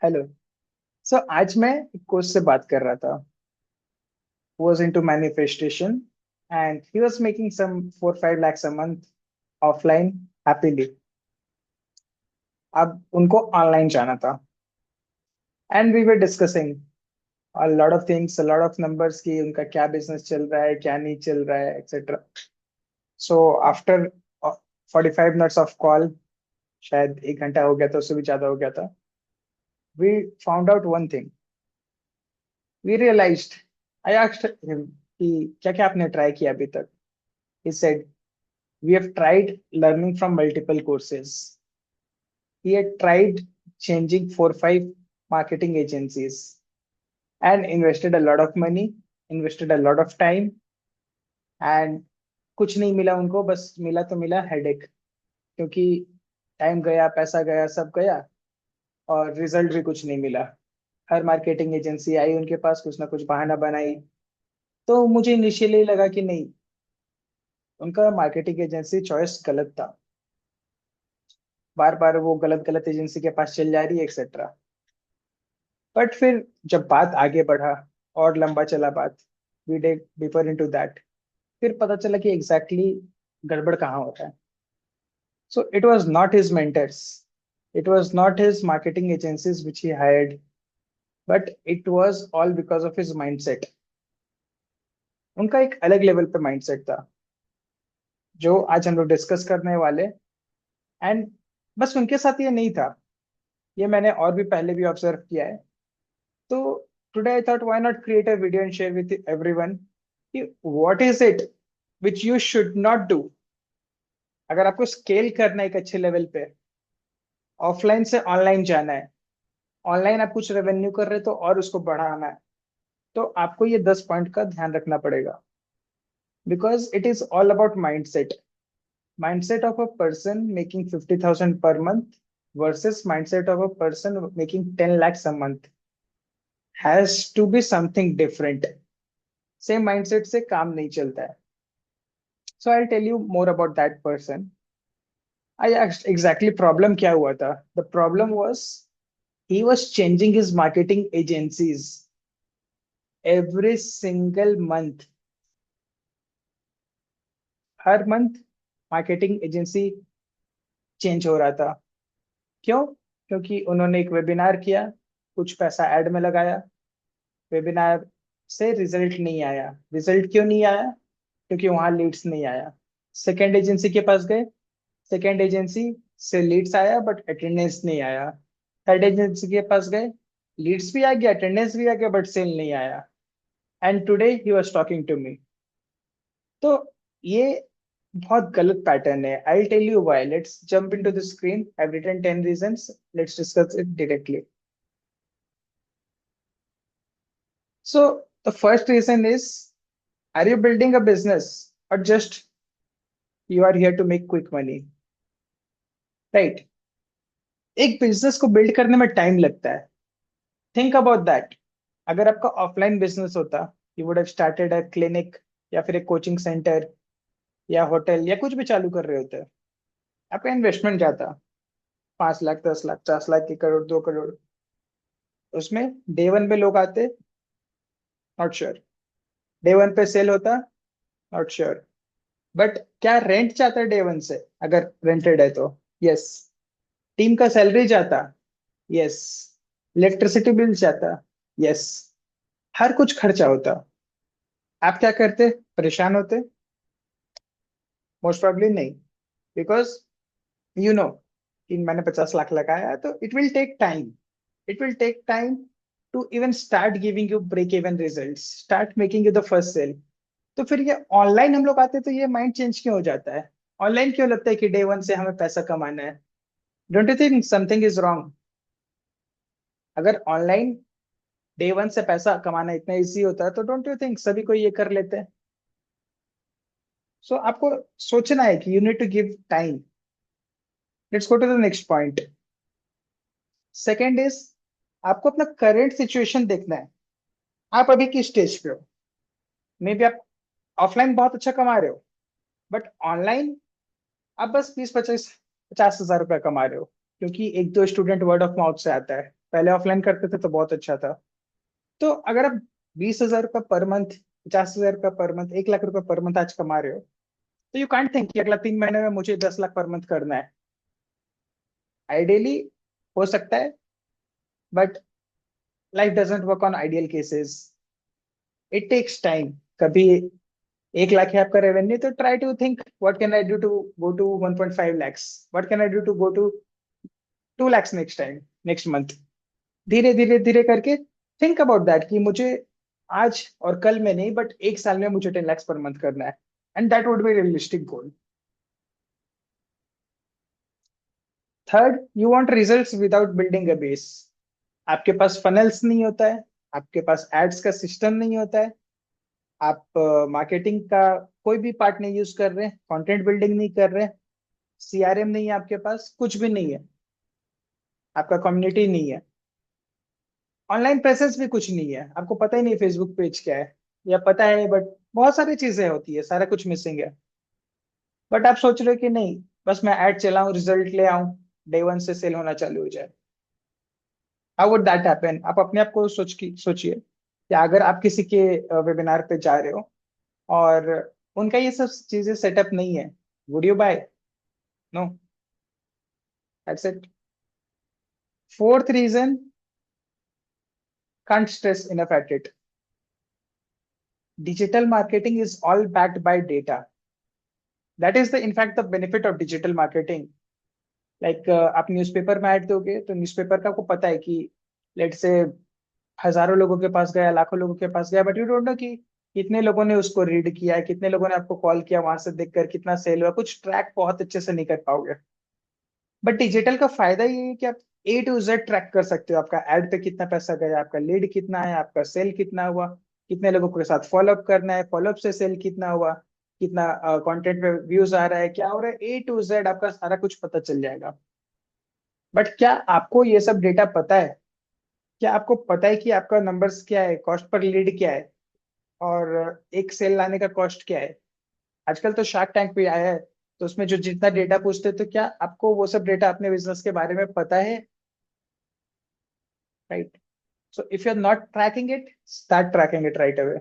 Hello. आज मैं एक कोच से बात कर रहा था, was into manifestation, and he was making some 4-5 lakhs a month offline happily. अब उनको ऑनलाइन जाना था, and we were discussing a lot of things, a lot of numbers कि उनका क्या बिजनेस चल रहा है, क्या नहीं चल रहा है, etcetera. So after 45 minutes of call, शायद 1 घंटा हो गया था, उससे भी ज्यादा हो गया था. We found out one thing. We realized, I asked him कि क्या क्या आपने ट्राई किया अभी तक. He said, we have tried learning from multiple courses. He had tried changing 4-5 marketing agencies and invested a lot of money, invested a lot of time, and कुछ नहीं मिला उनको. बस मिला तो मिला हेडेक, क्योंकि टाइम गया, पैसा गया, सब गया, और रिजल्ट भी कुछ नहीं मिला. हर मार्केटिंग एजेंसी आई उनके पास, कुछ ना कुछ बहाना बनाई. तो मुझे इनिशियली लगा कि नहीं, उनका मार्केटिंग एजेंसी चॉइस गलत था. बार बार वो गलत गलत एजेंसी के पास चल जा रही है, एक्सेट्रा. बट फिर जब बात आगे बढ़ा और लंबा चला बात, we dig deeper into that, फिर पता चला कि एग्जैक्टली गड़बड़ कहाँ होता है. So it was not his mentors, it was not his marketing agencies which he hired, but it was all because of his mindset. उनका एक अलग लेवल पे माइंडसेट था, जो आज हम लोग डिस्कस करने वाले. एंड बस उनके साथ ये नहीं था, ये मैंने और भी पहले भी ऑब्जर्व किया है. तो today I thought, why not create a video and share with everyone कि what is it which you should not do. अगर आपको स्केल करना है एक अच्छे लेवल पे, ऑफलाइन से ऑनलाइन जाना है, ऑनलाइन आप कुछ रेवेन्यू कर रहे हो तो और उसको बढ़ाना है, तो आपको ये 10 पॉइंट का ध्यान रखना पड़ेगा. Because it is all about mindset. Mindset of a person making 50,000 per month versus mindset of a person making 10 lakhs a month has to be something different. Same mindset से काम नहीं चलता है. So I'll tell you more about that person. I asked exactly problem क्या हुआ था. The problem was he was changing his marketing agencies every single month. Her month marketing agency change हो रहा था. क्यों? क्योंकि उन्होंने एक वेबिनार किया, कुछ पैसा ऐड में लगाया, वेबिनार से रिजल्ट नहीं आया. रिजल्ट क्यों नहीं आया? क्योंकि वहां लीड्स नहीं आया. सेकेंड एजेंसी के पास गए, सेकेंड एजेंसी से लीड्स आया बट अटेंडेंस नहीं आया. थर्ड एजेंसी के पास गए, लीड्स भी आ गया, अटेंडेंस भी आ गया, बट सेल नहीं आया. And today he was talking to me. तो ये बहुत गलत पैटर्न है. I tell you why. Let's jump into the screen. I have written 10 reasons. Let's discuss it directly. So the first reason is, are you building a business और just you are here to make quick money? Right. एक business को build करने में time लगता है. Think about that. अगर आपका offline business होता, you would have started a clinic, या फिर एक कोचिंग सेंटर, या होटल, या कुछ भी चालू कर रहे होते, आपका इन्वेस्टमेंट जाता 5 लाख, 10 लाख, 50 लाख, 1 करोड़, 2 करोड़. उसमें डे वन पे लोग आते, नॉट श्योर. डे वन पे सेल होता, नॉट श्योर. बट क्या रेंट जाता है डे वन से? अगर रेंटेड है तो यस. टीम का सैलरी जाता, यस. इलेक्ट्रिसिटी बिल जाता, यस. हर कुछ खर्चा होता. आप क्या करते? परेशान होते? मोस्ट प्रोबेबली नहीं. बिकॉज यू नो कि मैंने 50 लाख लगाया है, तो it will take time. It will take time to even start giving you break even result, start making you the first sale. तो फिर ये ऑनलाइन हम लोग आते तो ये माइंड चेंज क्यों हो जाता है? ऑनलाइन क्यों लगता है कि डे वन से हमें पैसा कमाना है? Don't you think something is wrong? अगर ऑनलाइन डे वन से पैसा कमाना इतना इजी होता है, तो डोंट यू थिंक सभी को ये कर लेते हैं? सो आपको सोचना है कि you need to give time. Let's go to the next point. Second is, आपको अपना करंट सिचुएशन देखना है. आप अभी किस स्टेज पे हो? मे बी आप ऑफलाइन बहुत अच्छा कमा रहे हो, बट ऑनलाइन आप बस 20-25-50 हजार रुपया कमा रहे हो, क्योंकि एक दो स्टूडेंट वर्ड ऑफ माउथ से आता है. पहले ऑफलाइन करते थे तो बहुत अच्छा था। तो अगर आप 20,000 रुपये पर मंथ, 50,000 रुपये पर मंथ, 1 लाख रुपए पर मंथ आज कमा रहे हो, तो यू कांट थिंक कि अगला 3 महीने में मुझे 10 लाख पर मंथ करना है। आइडियली हो सकता है, but life doesn't work on ideal cases. It takes time. कभी 1 लाख है आपका रेवेन्यू, तो try to think what can I do to go to 1.5 lakhs, what can I do to go to 2 lakhs next time, next month. धीरे धीरे धीरे करके think about that कि मुझे आज और कल में नहीं, बट 1 साल में मुझे 10 lakhs पर मंथ करना है, and that would be realistic goal. Third, you want results without building a base. आपके पास फनल्स नहीं होता है, आपके पास एड्स का सिस्टम नहीं होता है, आप मार्केटिंग का कोई भी पार्ट नहीं यूज कर रहे, कंटेंट बिल्डिंग नहीं कर रहे, सीआरएम नहीं है आपके पास, कुछ भी नहीं है, आपका कम्युनिटी नहीं है, ऑनलाइन प्रेजेंस भी कुछ नहीं है, आपको पता ही नहीं फेसबुक पेज क्या है, या पता है बट बहुत सारी चीजें होती है, सारा कुछ मिसिंग है। बट आप सोच रहे हो कि नहीं, बस मैं ऐड चलाऊं, रिजल्ट ले आऊं, डे 1 से सेल होना चालू हो जाए। How would that happen? आप अपने आप को सोचिए कि अगर आप किसी के वेबिनार पे जा रहे हो और उनका ये सब चीजें सेटअप नहीं है, would you buy? No. That's it. Fourth reason, can't stress enough at it. Digital marketing is all backed by data. That is the in fact the benefit of digital marketing. Like आप newspaper में add दोगे तो newspaper का आपको पता है कि late से हजारों लोगों के पास गया, लाखों लोगों के पास गया, बट यू डोंट नो कि कितने लोगों ने उसको रीड किया है, कितने लोगों ने आपको कॉल किया वहां से देखकर, कितना सेल हुआ, कुछ ट्रैक बहुत अच्छे से नहीं कर पाओगे। बट डिजिटल का फायदा ये है कि आप A to Z ट्रैक कर सकते हो, आपका एड पे कितना पैसा गया, आपका लीड कितना है, आपका सेल कितना हुआ, कितने लोगों के साथ फॉलोअप करना है, फॉलोअप से सेल कितना हुआ, कितना कंटेंट पे व्यूज आ रहा है, क्या हो रहा है, A to Z आपका सारा कुछ पता चल जाएगा। बट क्या आपको ये सब डेटा पता है? क्या आपको पता है कि आपका नंबर्स क्या है, कॉस्ट पर लीड क्या है, और एक सेल लाने का कॉस्ट क्या है? आजकल तो शार्क टैंक भी आया है, तो उसमें जो जितना डेटा पूछते हैं, तो क्या आपको वो सब डेटा अपने बिजनेस के बारे में पता है? Right. So if you are not tracking it, start tracking it right away.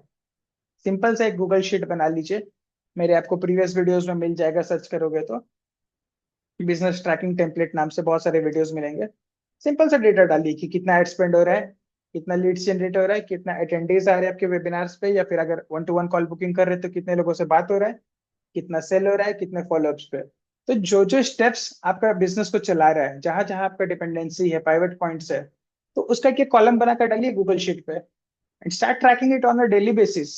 Simple सा एक गूगल शीट बना लीजिए, मेरे आपको प्रीवियस वीडियोस में मिल जाएगा, सर्च करोगे तो बिजनेस ट्रैकिंग टेम्पलेट नाम से बहुत सारे वीडियोस मिलेंगे। सिंपल सा डेटा डालिए कि कितना एड स्पेंड हो रहा है, कितना लीड्स जनरेट हो रहा है, कितना अटेंडेंस आ रहे हैं आपके वेबिनार्स पे, या फिर अगर 1 to 1 कॉल बुकिंग कर रहे हैं तो कितने लोगों से बात हो रहा है, कितना सेल हो रहा है, कितने फॉलोअप्स पे। तो जो जो स्टेप्स आपका बिजनेस को चला रहा है, जहां जहां आपका डिपेंडेंसी है, प्राइवेट पॉइंट्स है, तो उसका एक कॉलम बनाकर डालिए गूगल शीट पे, and start tracking it on a daily basis.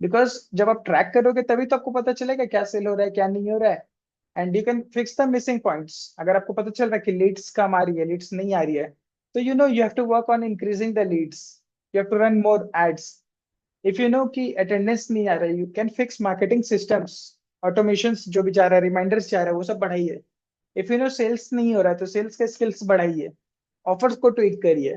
Because जब आप ट्रैक करोगे तभी तो आपको पता चलेगा क्या सेल हो रहा है, क्या नहीं हो रहा है, and you can fix the missing points. अगर आपको पता चल रहा है कि लीड्स कम आ रही है, लीड्स नहीं आ रही है, तो you know you have to work on increasing the leads, you have to run more ads. If you know कि अटेंडेंस नहीं आ रहा है, you can fix marketing systems, automation जो भी जा रहा है, रिमाइंडर्स जा रहा है, वो सब बढ़ाइए। इफ यू नो सेल्स नहीं हो रहा है, तो सेल्स के स्किल्स बढ़ाइए, ऑफर्स को ट्वीक करिए।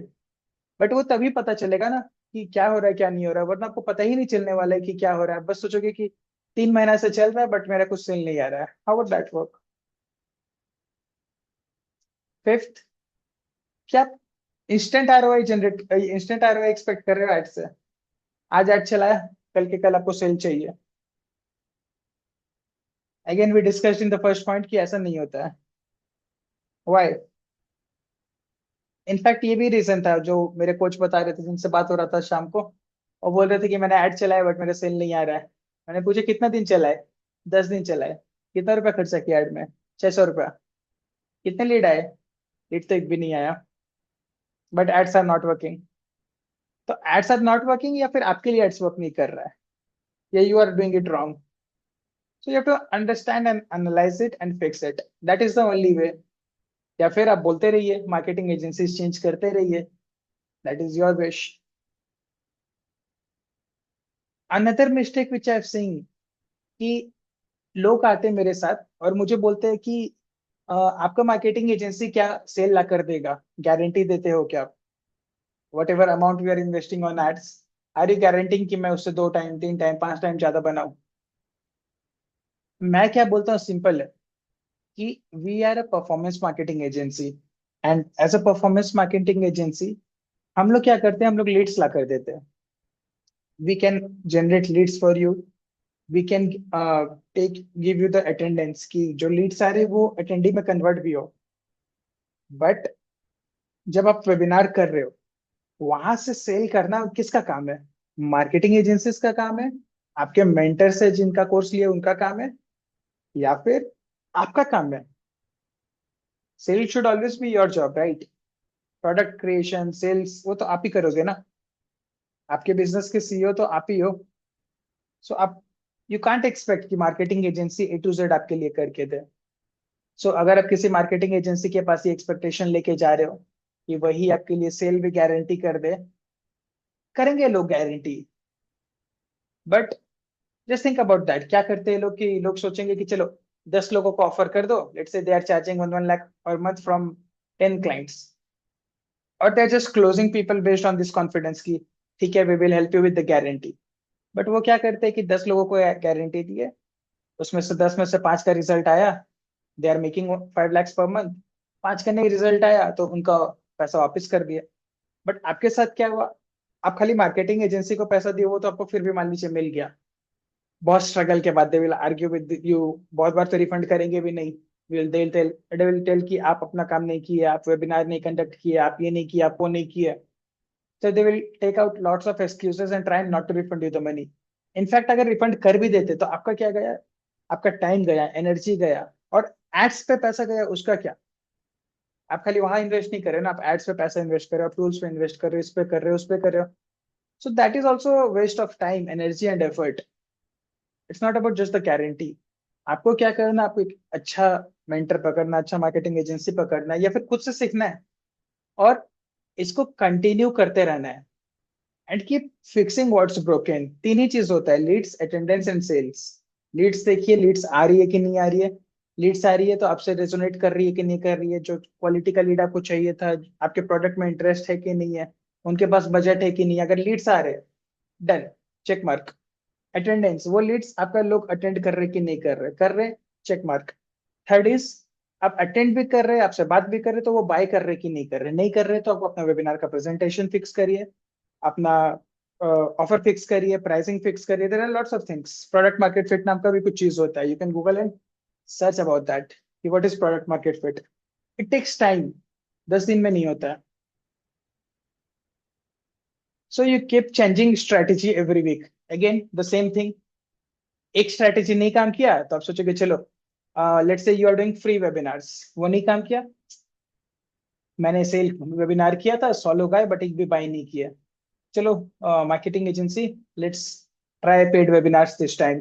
बट वो तभी पता चलेगा ना कि क्या हो रहा है, क्या नहीं हो रहा है, वरना आपको पता ही नहीं चलने वाला है कि क्या हो रहा है, बस सोचोगे कि 3 महीना से चल रहा है बट मेरा कुछ सेल नहीं आ रहा है। How would that work? Fifth, क्या आप इंस्टेंट आरओआई एक्सपेक्ट कर रहे हो ऐड से? आज ऐड चलाया, कल के कल आपको सेल चाहिए। Again we discussed in the first point कि ऐसा नहीं होता है। व्हाई? इनफैक्ट ये भी रीजन था जो मेरे कोच बता रहे थे, जिनसे बात हो रहा था शाम को, और बोल रहे थे कि मैंने ऐड चलाया बट मेरा सेल नहीं आ रहा है। मैंने पूछा कितना दिन चला है? 10 दिन चला है। कितना रुपया खर्चा किया ऐड में? 600 रुपया। कितने लीड आए? लीड तो एक भी नहीं आया, but ads are not working. तो एड्स आर नॉट वर्किंग, या फिर आपके लिए एड्स वर्क नहीं कर रहा है, या you are doing it wrong. So you have to understand and analyze it and fix it, that is the only way. या फिर आप बोलते रहिए, मार्केटिंग एजेंसीज चेंज करते रहिए, that is your wish. Another mistake which I have seen, कि लोग आते हैं मेरे साथ और मुझे बोलते हैं कि आपका मार्केटिंग एजेंसी क्या सेल ला कर देगा, गारंटी देते हो क्या आप? Whatever amount we are investing on ads, are you guaranteeing कि मैं उससे 2 टाइम, 3 टाइम, 5 टाइम ज्यादा बनाऊं? मैं क्या बोलता हूँ, सिंपल है कि we are a performance marketing agency, and as a performance marketing agency हम लोग क्या करते हैं, हम लोग लीड्स ला कर देते हैं. We can generate leads for you. We can take give you the attendance की जो लीड्स आ रहे हैं वो अटेंडी में कन्वर्ट भी हो. बट जब आप वेबिनार कर रहे हो, वहां से सेल करना किसका काम है? मार्केटिंग एजेंसीज का काम है? आपके मेंटर से जिनका कोर्स लिया उनका काम है? या फिर आपका काम है? Sale should always be your job, right? Product creation, sales, वो तो आप ही करोगे ना. आपके बिजनेस के सीईओ तो आप ही हो. सो आप, यू कांट एक्सपेक्ट कि marketing agency A to Z आपके लिए करके दे. सो अगर आप किसी मार्केटिंग एजेंसी के पास ये एक्सपेक्टेशन लेके जा रहे हो कि वही आपके लिए सेल भी गारंटी कर दे, करेंगे लोग guarantee. But just think about that. क्या करते हैं लोग कि लोग सोचेंगे कि चलो 10 लोगों को ऑफर कर दो. Let's say they are charging 1 lakh per month from 10 clients, और they are just closing people based on this confidence की ठीक है we will help you with the guarantee. But वो क्या करते हैं कि 10 लोगों को गारंटी दिए, उसमें से 10 में से 5 का रिजल्ट आया, they are making 5 lakhs per month. 5 का नहीं रिजल्ट आया तो उनका पैसा वापस कर दिया. बट आपके साथ क्या हुआ? आप खाली मार्केटिंग एजेंसी को पैसा दिए, वो तो आपको फिर भी मान लीजिए मिल गया. बहुत स्ट्रगल के बाद they will argue with you. बहुत बार तो रिफंड करेंगे भी नहीं. दे विल टेल कि आप अपना काम नहीं किए, आप वेबिनार नहीं कंडक्ट किए, आप ये नहीं किए, आप वो नहीं किए. So they will take out lots of excuses and try not to refund you the money. In fact अगर रिफंड कर भी देते तो आपका क्या गया? आपका टाइम गया, एनर्जी गया, और एड्स पे पैसा गया, उसका क्या? आप खाली वहां इन्वेस्ट नहीं कर रहे हो ना, आप एड्स पे पैसा इन्वेस्ट कर रहे हो, टूल्स पे इन्वेस्ट कर रहे हो, इस पे कर रहे हो, उस पे कर रहे हो. So that is also waste of time, energy and effort. It's not about just the guarantee. आपको क्या करना, आपको एक अच्छा मेंटर पकड़ना, अच्छा मार्केटिंग एजेंसी पकड़ना है, या फिर खुद से सीखना है और इसको कंटिन्यू करते रहना है. And keep fixing what's broken. तीन ही चीज होता है: leads, attendance and sales. Leads देखिए, लीड्स आ रही है कि नहीं आ रही है. लीड्स आ रही है तो आपसे रेजोनेट कर रही है कि नहीं कर रही है, जो क्वालिटी का लीड आपको चाहिए था, आपके प्रोडक्ट में इंटरेस्ट है कि नहीं है, उनके पास बजट है कि नहीं. अगर लीड्स आ रहे, डन, चेक मार्क. अटेंडेंस, वो लीड्स आपका लोग अटेंड कर रहे कि नहीं कर रहे, कर रहे, चेक मार्क. थर्ड इज, आप अटेंड भी कर रहे हैं, आपसे बात भी कर रहे, तो वो बाय कर रहे कि नहीं कर रहे. नहीं कर रहे तो आप अपना वेबिनार का प्रेजेंटेशन फिक्स करिए, अपना ऑफर फिक्स करिए, प्राइसिंग फिक्स करिए. There are lots of things. Product market fit नाम का भी कुछ चीज होता है. You can Google and search about that कि what is product market fit. It takes time. 10 दिन में नहीं होता है. So you keep changing strategy every week. Again the same thing. एक स्ट्रेटेजी नहीं काम किया तो आप सोचोगे चलो, let's say you are doing free webinars, वो नहीं काम किया. मैंने सेल वेबिनार किया था, 100 लोग आए बट एक भी बाय नहीं किया. चलो, marketing agency, let's try paid webinars this time.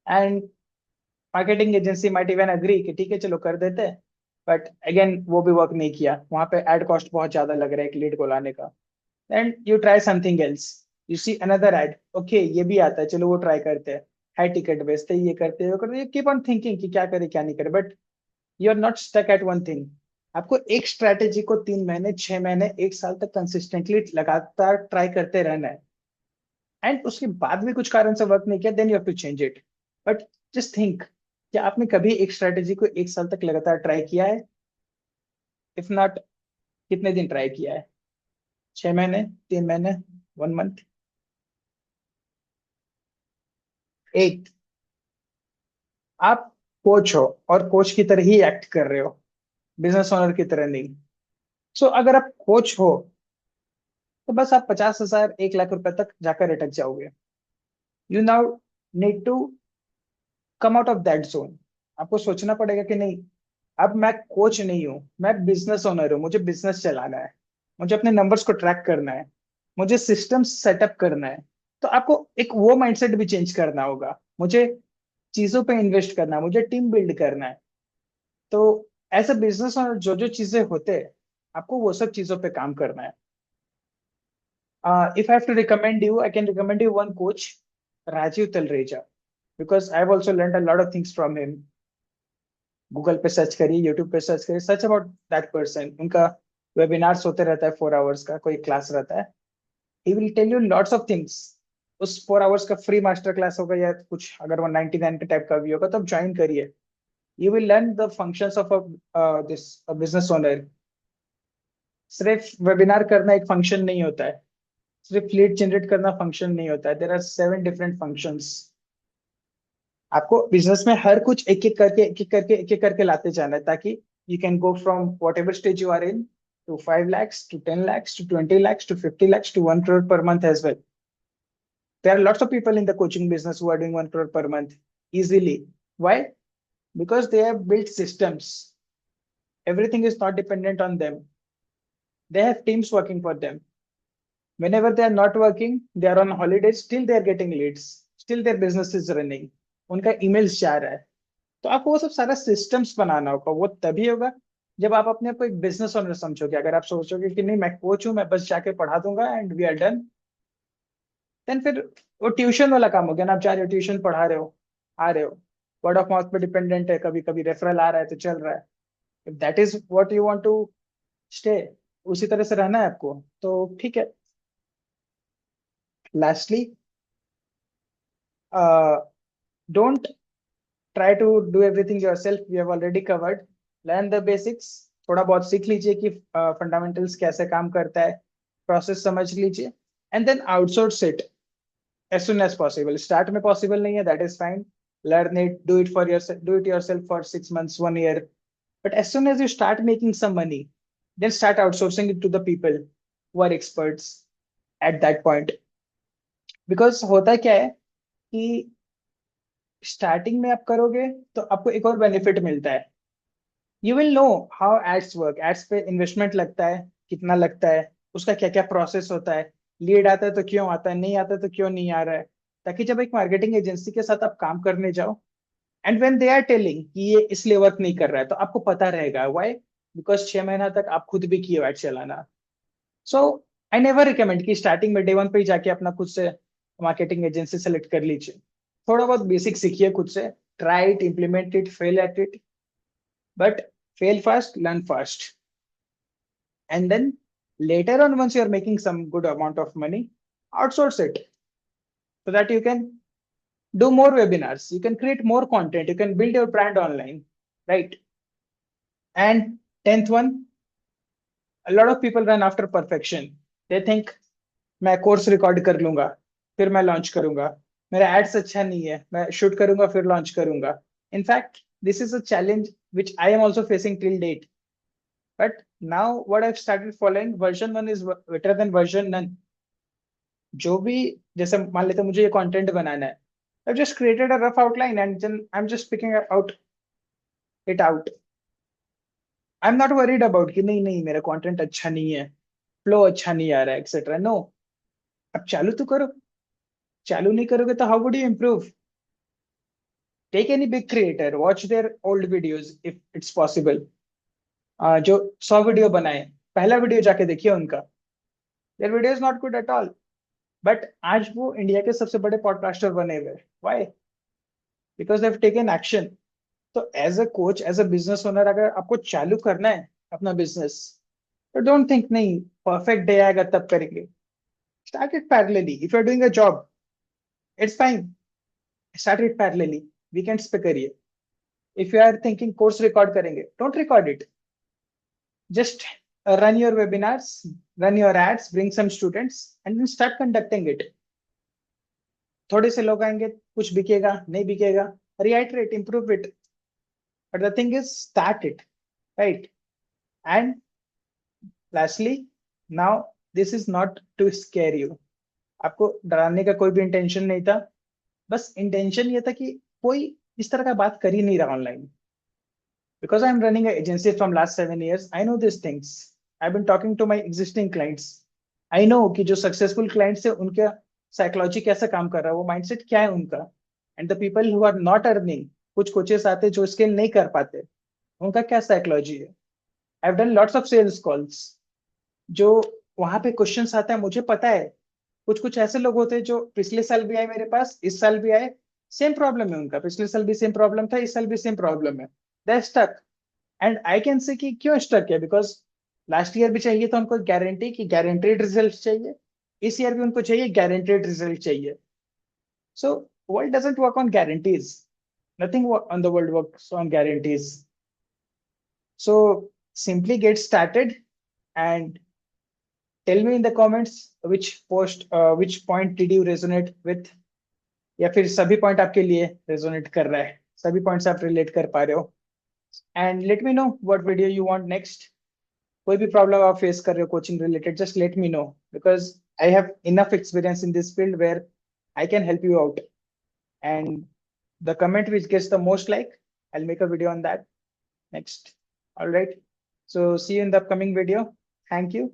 And marketing agency might even agree कि ठीक है चलो कर देते हैं. बट अगेन वो भी वर्क नहीं किया. वहां पे एड कॉस्ट बहुत ज्यादा लग रहा है एक लीड को लाने का. And you try something else. You see another ad, okay ये भी आता है, चलो वो ट्राई करते हैं. हाई टिकट बेचते हैं, ये करते हैं, वो करते हैं. कीप ऑन थिंकिंग कि क्या करे क्या नहीं करे. But you are not stuck at one thing. आपको एक स्ट्रैटेजी को 3 महीने, 6 महीने, 1 साल तक कंसिस्टेंटली लगातार ट्राई करते रहना है. एंड उसके बाद भी कुछ कारण से वर्क नहीं किया, then you have to change it. But just think, क्या आपने कभी एक स्ट्रैटेजी को 1 साल तक लगातार ट्राई किया है? इफ नॉट, कितने दिन ट्राई किया है? 6 महीने, 3 महीने, 1 मंथ, 8? आप कोच हो और कोच की तरह ही एक्ट कर रहे हो, बिजनेस ओनर की तरह नहीं. सो अगर आप कोच हो तो बस आप 50,000, 1 लाख रुपए तक जाकर अटक जाओगे. You now need to come out of that zone. आपको सोचना पड़ेगा कि नहीं, अब मैं कोच नहीं हूँ, मैं बिजनेस ओनर हूँ. मुझे बिजनेस चलाना है, मुझे अपने नंबर्स को ट्रैक करना है, मुझे सिस्टम सेटअप करना है. तो आपको एक वो माइंडसेट भी चेंज करना होगा. मुझे चीजों पे इन्वेस्ट करना है, मुझे टीम बिल्ड करना है. तो एज अ बिजनेस ओनर जो जो चीजें होते हैं, आपको वो सब चीजों पे काम करना है. If I have to recommend you, I can recommend you one coach, Rajiv Talreja, because I've also learned a lot of things from him. Google पे सर्च करिए, यूट्यूब पे सर्च करिए, सर्च अबाउट दैट पर्सन. उनका webinars होते रहता है, 4 hours का कोई क्लास रहता है. He will tell you lots of things. उस 4 आवर्स का फ्री मास्टर क्लास होगा या कुछ, अगर 199 के टाइप का भी होगा तो आप ज्वाइन करिए. You will learn the functions of a business owner. सिर्फ वेबिनार करना एक फंक्शन नहीं होता है, सिर्फ लीड जनरेट करना फंक्शन नहीं होता है, देर आर 7 डिफरेंट फंक्शंस। आपको बिजनेस में हर कुछ एक एक करके लाते जाना है, ताकि you can go from whatever stage you are in, to 5 lakhs, to 10 lakhs, to 20 lakhs, to 50 lakhs, to 1 crore per month as well. There are lots of people in the coaching business who are doing 1 crore per month easily. Why? Because they have built systems. Everything is not dependent on them. They have teams working for them. Whenever they are not working, they are on holidays, still they are getting leads. Still their business is running. उनका emails जा रहा है। तो आपको वो सब सारा systems बनाना होगा। वो तभी होगा जब आप अपने आप को एक बिजनेस ओनर समझोगे। अगर आप सोचोगे कि नहीं, मैं कोच हूँ, मैं बस जाके पढ़ा दूंगा and we are done, then फिर वो ट्यूशन वाला काम हो गया ना। आप जा रहे हो, ट्यूशन पढ़ा रहे हो, आ रहे हो, वर्ड ऑफ माउथ पे डिपेंडेंट है, कभी कभी रेफरल आ रहा है तो चल रहा है। If that is what you want to stay, उसी तरह से रहना है आपको, तो ठीक है। Lastly, don't try to do everything yourself. We have already covered. Learn the basics. थोड़ा बहुत सीख लीजिए कि फंडामेंटल्स कैसे काम करता है, प्रोसेस समझ लीजिए, and then outsource it as soon as possible. Start में possible नहीं है, that is fine. Learn it, do it for yourself, do it yourself for 6 months, 1 year. But as soon as you start making some money, then start outsourcing it to the people who are experts at that point. Because होता क्या है कि starting में आप करोगे तो आपको एक और बेनिफिट मिलता है। You will know how ads work. Ads पे इन्वेस्टमेंट लगता है, कितना लगता है, उसका क्या क्या प्रोसेस होता है, लीड आता है तो क्यों आता है, नहीं आता है तो क्यों नहीं आ रहा है, ताकि जब एक मार्केटिंग एजेंसी के साथ आप काम करने जाओ, and when they are telling कि ये इसलिए वर्क नहीं कर रहा है, तो आपको पता रहेगा व्हाई, बिकॉज 6 महीना तक आप खुद भी किए एड चलाना। सो आई नेवर रिकमेंड कि स्टार्टिंग में डे 1 पे ही जाके अपना खुद से मार्केटिंग एजेंसी सेलेक्ट कर लीजिए। थोड़ा बहुत बेसिक सीखिए खुद से, try it, implement it, fail at it, but fail fast, learn fast. And then later on, once you're making some good amount of money, outsource it so that you can do more webinars, you can create more content, you can build your brand online, right? And 10th one, a lot of people run after perfection. They think मैं course record कर लूंगा, फिर मैं launch करूंगा, मेरा ads अच्छा नहीं है, मैं शूट करूंगा फिर लॉन्च करूंगा। In fact this is a challenge which I am also facing till date. But now what I've started following, version 1 is better than version none. जो भी, जैसे मान लेते हैं मुझे ये कंटेंट बनाना है, I've just created a rough outline and then I'm just picking it out. I'm not worried about कि नहीं नहीं मेरा कंटेंट अच्छा नहीं है, फ्लो अच्छा नहीं आ रहा है, एक्सेट्रा। नो, अब चालू तो करो। चालू नहीं करोगे तो how would you improve? Take any big creator, watch their old videos if it's possible. जो 100 वीडियो बनाए, पहला वीडियो जाके देखिए उनका, their video is not good at all, but आज वो इंडिया के सबसे बड़े पॉडकास्टर बने हुए। Why? Because they have taken action. तो as a coach, as a business owner, अगर आपको चालू करना है अपना बिजनेस, तो डोंट थिंक नहीं परफेक्ट डे आएगा तब करेंगे। Start it parallelly. If you are doing a job, it's fine, start it parallelly, weekends पे करिए। If you are thinking course record करेंगे, don't record it, just run your webinars, run your ads, bring some students, and then start conducting it. थोड़े से लोग आएंगे, कुछ बिकेगा नहीं बिकेगा, reiterate, improve it, but the thing is start it, right? And lastly, now this is not to scare you. आपको डराने का कोई भी इंटेंशन नहीं था, बस इंटेंशन ये था कि कोई इस तरह का बात कर ही नहीं रहा online. Because I'm running an agency from last 7 years, I know these things. I've been talking to my existing clients. I know कि जो successful clients है उनका psychology कैसा काम कर रहा है, वो mindset क्या है उनका, and the people who are not earning, कुछ coaches आते जो scale नहीं कर पाते, उनका क्या psychology है। I've done lots of sales calls, जो वहां पे क्वेश्चंस आते हैं, मुझे पता है कुछ कुछ ऐसे लोग होते हैं जो पिछले साल भी आए मेरे पास, इस साल भी आए, सेम प्रॉब्लम है उनका, पिछले साल भी सेम प्रॉब्लम था, इस साल भी सेम प्रॉब्लम है, they stuck. And I can say कि क्यों स्टक है, बिकॉज लास्ट ईयर भी चाहिए था उनको गारंटी कि गारंटेड रिजल्ट चाहिए, इस ईयर भी उनको चाहिए गारंटेड रिजल्ट चाहिए। So world doesn't work on guarantees, Nothing on the world works on guarantees. So simply get started and tell me in the comments which point did you resonate with, या फिर सभी point आपके लिए resonate कर रहा है, सभी points आप रिलेट कर पा रहे हो. And let me know what video you want next. कोई भी प्रॉब्लम आप फेस कर रहे हो coaching related, just let me know, because I have enough experience in this field where I can help you out. And the comment which gets the most like, I'll make a video on that next. All right. So see you in the upcoming video. Thank you.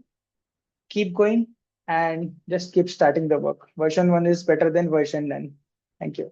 Keep going and just keep starting the work. Version 1 is better than version 9. Thank you.